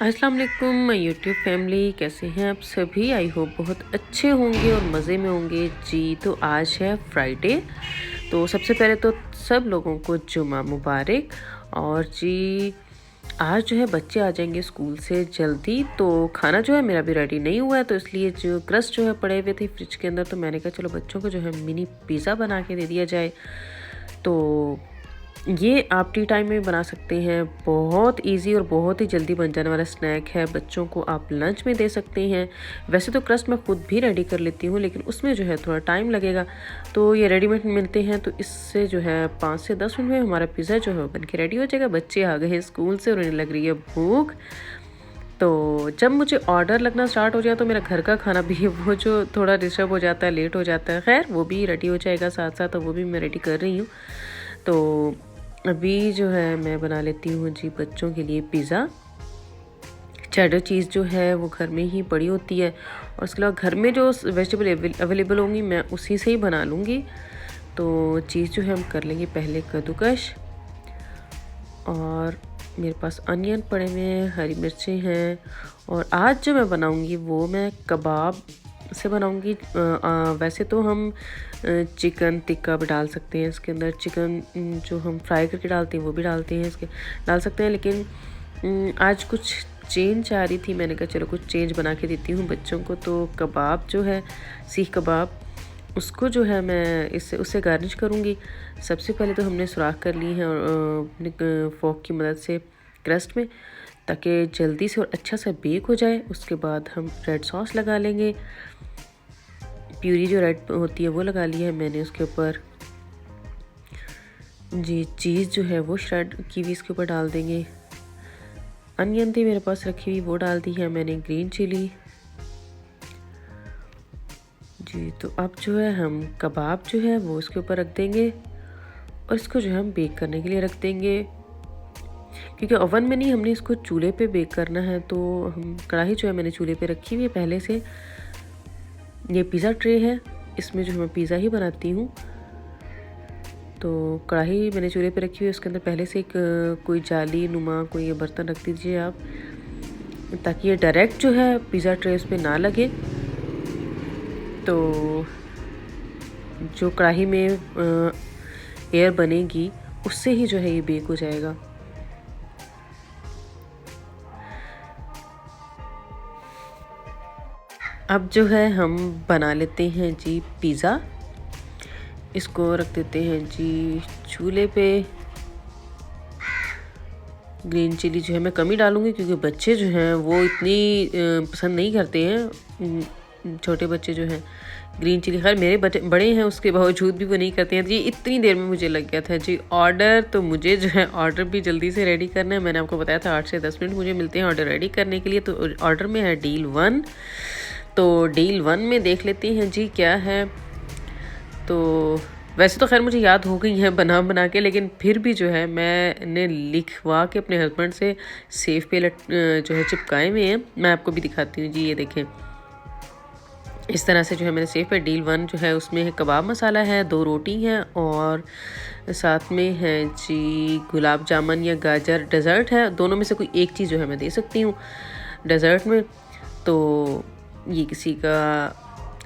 अस्सलाम वालेकुम my YouTube family, कैसे हैं आप सभी। आई होप बहुत अच्छे होंगे और मज़े में होंगे जी। तो आज है फ्राइडे, तो सबसे पहले तो सब लोगों को जुमा मुबारक। और जी आज जो है बच्चे आ जाएंगे स्कूल से जल्दी, तो खाना जो है मेरा भी रेडी नहीं हुआ है, तो इसलिए जो क्रस्ट जो है पड़े हुए थे फ्रिज के अंदर, तो मैंने कहा चलो बच्चों को जो है मिनी पिज़्ज़ा बना के दे दिया जाए। तो ये आप टी टाइम में बना सकते हैं, बहुत इजी और बहुत ही जल्दी बन जाने वाला स्नैक है। बच्चों को आप लंच में दे सकते हैं। वैसे तो क्रस्ट मैं खुद भी रेडी कर लेती हूँ, लेकिन उसमें जो है थोड़ा टाइम लगेगा, तो ये रेडीमेड मिलते हैं, तो इससे जो है 5 से 10 मिनट में हमारा पिज़्ज़ा जो है बन के रेडी हो जाएगा। बच्चे आ गए हैं स्कूल से और उन्हें लग रही है भूख। तो जब मुझे ऑर्डर लगना स्टार्ट हो जाए तो मेरा घर का खाना भी वो जो थोड़ा डिस्टर्ब हो जाता है, लेट हो जाता है, खैर वो भी रेडी हो जाएगा साथ साथ, तो वो भी मैं रेडी कर रही हूँ। तो अभी जो है मैं बना लेती हूँ जी बच्चों के लिए पिज़्ज़ा। चेडर चीज़ जो है वो घर में ही पड़ी होती है, और उसके अलावा घर में जो वेजिटेबल अवेलेबल होंगी मैं उसी से ही बना लूँगी। तो चीज़ जो है हम कर लेंगे पहले कद्दूकश, और मेरे पास अनियन पड़े हुए हैं, हरी मिर्चें हैं। और आज जो मैं बनाऊँगी वो मैं कबाब से बनाऊँगी। वैसे तो हम चिकन टिक्का भी डाल सकते हैं इसके अंदर, चिकन जो हम फ्राई करके डालते हैं वो भी डालते हैं, इसके डाल सकते हैं, लेकिन आज कुछ चेंज आ रही थी, मैंने कहा चलो कुछ चेंज बना के देती हूँ बच्चों को। तो कबाब जो है सीख कबाब, उसको जो है मैं उससे गार्निश करूँगी। सबसे पहले तो हमने सुराख कर ली है अपने फोक की मदद से क्रस्ट में, ताकि जल्दी से और अच्छा सा बेक हो जाए। उसके बाद हम रेड सॉस लगा लेंगे, प्यूरी जो रेड होती है वो लगा ली है मैंने उसके ऊपर जी। चीज़ जो है वो श्रेड की भी इसके ऊपर डाल देंगे। अनियन थी मेरे पास रखी हुई, वो डाल दी है मैंने, ग्रीन चिली जी। तो अब जो है हम कबाब जो है वो इसके ऊपर रख देंगे, और इसको जो है हम बेक करने के लिए रख देंगे, क्योंकि ओवन में नहीं, हमने इसको चूल्हे पे बेक करना है। तो हम कढ़ाई जो है मैंने चूल्हे पे रखी हुई है पहले से। ये पिज़्ज़ा ट्रे है, इसमें जो मैं पिज़्ज़ा ही बनाती हूँ। तो कढ़ाई मैंने चूल्हे पे रखी हुई है, उसके अंदर पहले से एक कोई जाली नुमा कोई बर्तन रख दीजिए आप, ताकि ये डायरेक्ट जो है पिज़्ज़ा ट्रे उस पर ना लगे। तो जो कढ़ाई में एयर बनेगी उससे ही जो है ये बेक हो जाएगा। अब जो है हम बना लेते हैं जी पिज़्ज़ा। इसको रख देते हैं जी चूल्हे पे। ग्रीन चिली जो है मैं कम ही डालूँगी, क्योंकि बच्चे जो हैं वो इतनी पसंद नहीं करते हैं। छोटे बच्चे जो हैं ग्रीन चिली, खैर मेरे बच्चे बड़े हैं उसके बावजूद भी वो नहीं करते हैं। जी इतनी देर में मुझे लग गया था जी ऑर्डर, तो मुझे जो है ऑर्डर भी जल्दी से रेडी करना है। मैंने आपको बताया था 8 से 10 मिनट मुझे मिलते हैं ऑर्डर रेडी करने के लिए। तो ऑर्डर में है डील 1, तो डील 1 में देख लेते हैं जी क्या है। तो वैसे तो खैर मुझे याद हो गई है बना के, लेकिन फिर भी जो है मैंने लिखवा के अपने हस्बैंड से सेफ पे जो है चिपकाए हुए हैं। मैं आपको भी दिखाती हूँ जी, ये देखें इस तरह से जो है मैंने सेफ पे। डील 1 जो है उसमें है कबाब मसाला है, 2 रोटी हैं, और साथ में है जी गुलाब जामुन या गाजर डेज़र्ट है। दोनों में से कोई एक चीज़ जो है मैं दे सकती हूँ डेज़र्ट में। तो ये किसी का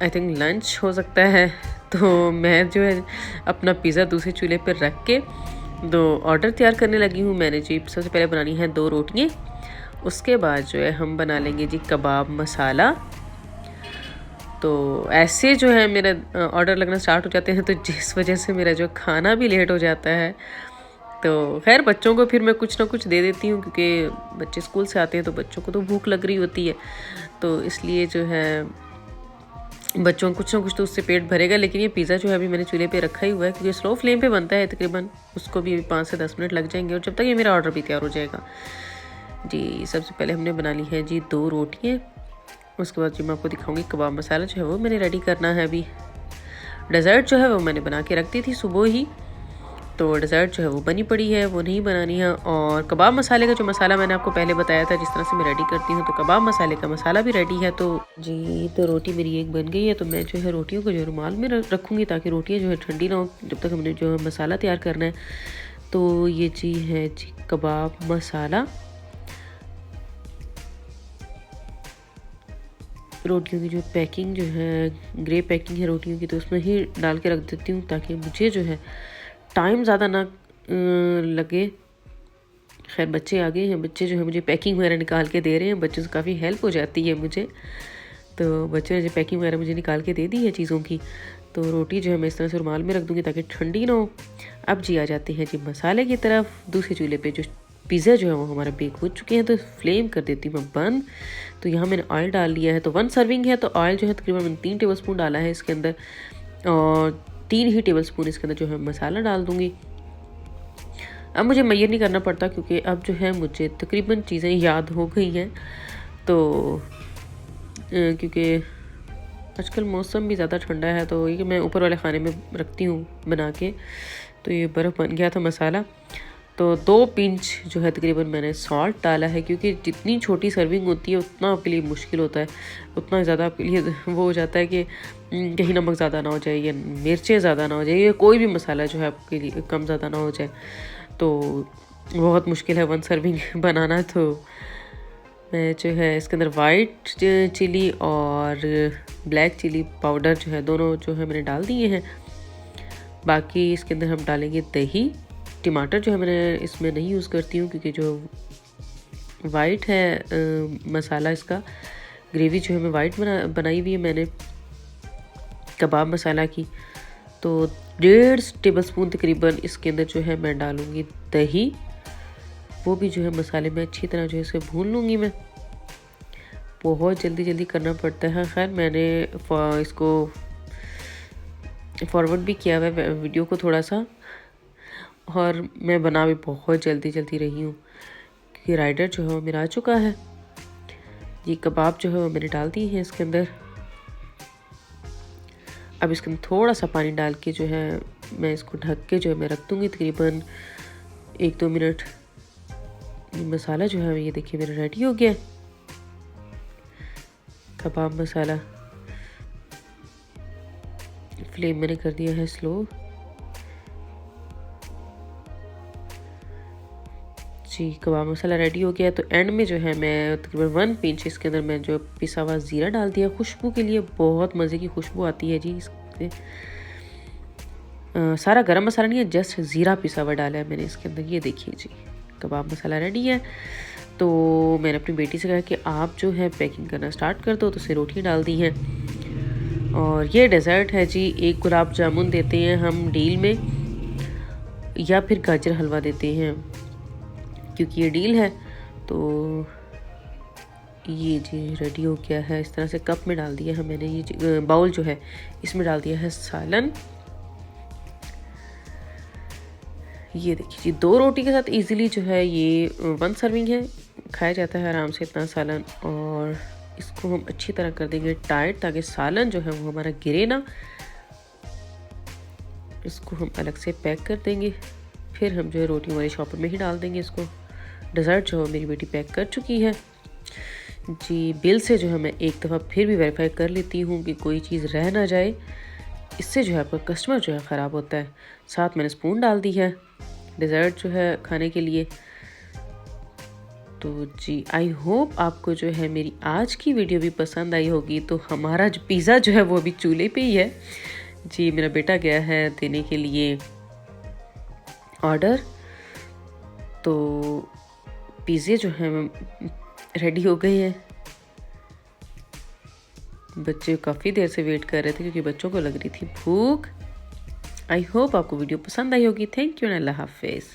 आई थिंक लंच हो सकता है। तो मैं जो है अपना पिज़्ज़ा दूसरे चूल्हे पर रख के 2 ऑर्डर तैयार करने लगी हूँ। मैंने जी सबसे पहले बनानी है 2 रोटियाँ, उसके बाद जो है हम बना लेंगे जी कबाब मसाला। तो ऐसे जो है मेरा ऑर्डर लगना स्टार्ट हो जाते हैं, तो जिस वजह से मेरा जो खाना भी लेट हो जाता है। तो खैर बच्चों को फिर मैं कुछ ना कुछ दे देती हूँ, क्योंकि बच्चे स्कूल से आते हैं तो बच्चों को तो भूख लग रही होती है, तो इसलिए जो है बच्चों को कुछ ना कुछ तो उससे पेट भरेगा। लेकिन ये पिज़्ज़ा जो है अभी मैंने चूल्हे पे रखा ही हुआ है, क्योंकि स्लो फ्लेम पे बनता है तकरीबन, उसको भी 5 से 10 मिनट लग जाएंगे, और जब तक ये मेरा ऑर्डर भी तैयार हो जाएगा जी। सबसे पहले हमने बना ली है जी 2 रोटियाँ, उसके बाद जो मैं आपको दिखाऊंगी कबाब मसाला जो है वो मैंने रेडी करना है। अभी डेज़र्ट जो है वो मैंने बना के रख दी थी सुबह ही, तो डेज़र्ट जो है वो बनी पड़ी है, वो नहीं बनानी है। और कबाब मसाले का जो मसाला मैंने आपको पहले बताया था जिस तरह से मैं रेडी करती हूँ, तो कबाब मसाले का मसाला भी रेडी है। तो जी तो रोटी मेरी एक बन गई है, तो मैं जो है रोटियों को जो रुमाल में रखूँगी, ताकि रोटियाँ जो है ठंडी ना हो जब तक हमने जो है मसाला तैयार करना है। तो ये जी है जी कबाब मसाला, रोटियों की जो पैकिंग जो है, ग्रे पैकिंग है रोटियों की, तो उसमें ही डाल के रख देती हूँ ताकि मुझे जो है टाइम ज़्यादा ना लगे। खैर बच्चे आ गए हैं, बच्चे जो है मुझे पैकिंग वगैरह निकाल के दे रहे हैं, बच्चों से काफ़ी हेल्प हो जाती है मुझे। तो बच्चों ने जो पैकिंग वगैरह मुझे निकाल के दे दी है चीज़ों की। तो रोटी जो है मैं इस तरह से रुमाल में रख दूँगी ताकि ठंडी ना हो। अब जी आ जाते हैं जी मसाले की तरफ। दूसरे चूल्हे पे जो पिज़्ज़ा जो है वो हमारा बेक हो चुके हैं, तो फ्लेम कर देती हूँ मैं बंद। तो यहाँ मैंने ऑयल डाल लिया है, तो 1 सर्विंग है, तो ऑयल जो है तकरीबन मैंने 3 टेबल स्पून डाला है इसके अंदर, और 3 ही टेबल स्पून इसके अंदर जो है मसाला डाल दूँगी। अब मुझे मैयर नहीं करना पड़ता क्योंकि अब जो है मुझे तकरीबन चीज़ें याद हो गई हैं। तो क्योंकि आजकल मौसम भी ज़्यादा ठंडा है, तो ये मैं ऊपर वाले खाने में रखती हूँ बना के। तो ये बर्फ़ बन गया था मसाला। तो 2 पिंच जो है तकरीबन मैंने सॉल्ट डाला है, क्योंकि जितनी छोटी सर्विंग होती है उतना आपके लिए मुश्किल होता है, उतना ज़्यादा आपके लिए वो हो जाता है कि कहीं नमक ज़्यादा ना हो जाए या मिर्चें ज़्यादा ना हो जाए या कोई भी मसाला जो है आपके लिए कम ज़्यादा ना हो जाए। तो बहुत मुश्किल है 1 सर्विंग बनाना। तो मैं जो है इसके अंदर वाइट चिली और ब्लैक चिली पाउडर जो है दोनों जो है मैंने डाल दिए हैं। बाकी इसके अंदर हम डालेंगे दही। टमाटर जो है मैंने इसमें नहीं यूज़ करती हूँ क्योंकि जो वाइट है मसाला, इसका ग्रेवी जो है मैं वाइट बनाई हुई है मैंने कबाब मसाला की। तो 1.5 टेबल स्पून तकरीबन इसके अंदर जो है मैं डालूँगी दही। वो भी जो है मसाले में अच्छी तरह जो है इसे भून लूँगी मैं। बहुत जल्दी करना पड़ता है। खैर मैंने इसको फॉरवर्ड भी किया हुआ है वीडियो को थोड़ा सा, और मैं बना भी बहुत जल्दी रही हूँ क्योंकि राइडर जो है वो मेरा आ चुका है। ये कबाब जो है वो मैंने डाल दी है इसके अंदर। अब इसके अंदर थोड़ा सा पानी डाल के जो है मैं इसको ढक के जो है मैं रख दूँगी तकरीबन 1-2 मिनट। मसाला जो है ये देखिए मेरा रेडी हो गया कबाब मसाला। फ्लेम मैंने कर दिया है स्लो जी। कबाब मसाला रेडी हो गया। तो एंड में जो है मैं तकरीबन 1 पिंच इसके अंदर मैं जो पिसा हुआ ज़ीरा डाल दिया खुशबू के लिए। बहुत मज़े की खुशबू आती है जी इससे। सारा गरम मसाला नहीं है, जस्ट ज़ीरा पिसा हुआ डाला है मैंने इसके अंदर। ये देखिए जी कबाब मसाला रेडी है। तो मैंने अपनी बेटी से कहा कि आप जो है पैकिंग करना स्टार्ट कर दो, तो उसे रोटियाँ डाल दी हैं। और ये डेज़र्ट है जी। एक गुलाब जामुन देते हैं हम डील में, या फिर गाजर हलवा देते हैं क्योंकि ये डील है। तो ये जी रेडी हो गया है। इस तरह से कप में डाल दिया है मैंने। ये बाउल जो है इसमें डाल दिया है सालन। ये देखिए जी 2 रोटी के साथ इजीली जो है ये 1 सर्विंग है, खाया जाता है आराम से इतना सालन। और इसको हम अच्छी तरह कर देंगे टाइट ताकि सालन जो है वो हमारा गिरे ना। इसको हम अलग से पैक कर देंगे, फिर हम जो है रोटी हमारे शॉपर में ही डाल देंगे इसको। डेज़र्ट जो है मेरी बेटी पैक कर चुकी है जी। बिल से जो है मैं एक दफ़ा फिर भी वेरीफाई कर लेती हूँ कि कोई चीज़ रह ना जाए, इससे जो है आपका कस्टमर जो है ख़राब होता है। साथ मैंने स्पून डाल दी है डेज़र्ट जो है खाने के लिए। तो जी आई होप आपको जो है मेरी आज की वीडियो भी पसंद आई होगी। तो हमारा जो पिज़्ज़ा जो है वो अभी चूल्हे पे ही है जी। मेरा बेटा गया है देने के लिए ऑर्डर। तो पिज़्ज़े जो है रेडी हो गए हैं। बच्चे काफ़ी देर से वेट कर रहे थे क्योंकि बच्चों को लग रही थी भूख। आई होप आपको वीडियो पसंद आई होगी। थैंक यू एंड अल्लाह हाफिज़।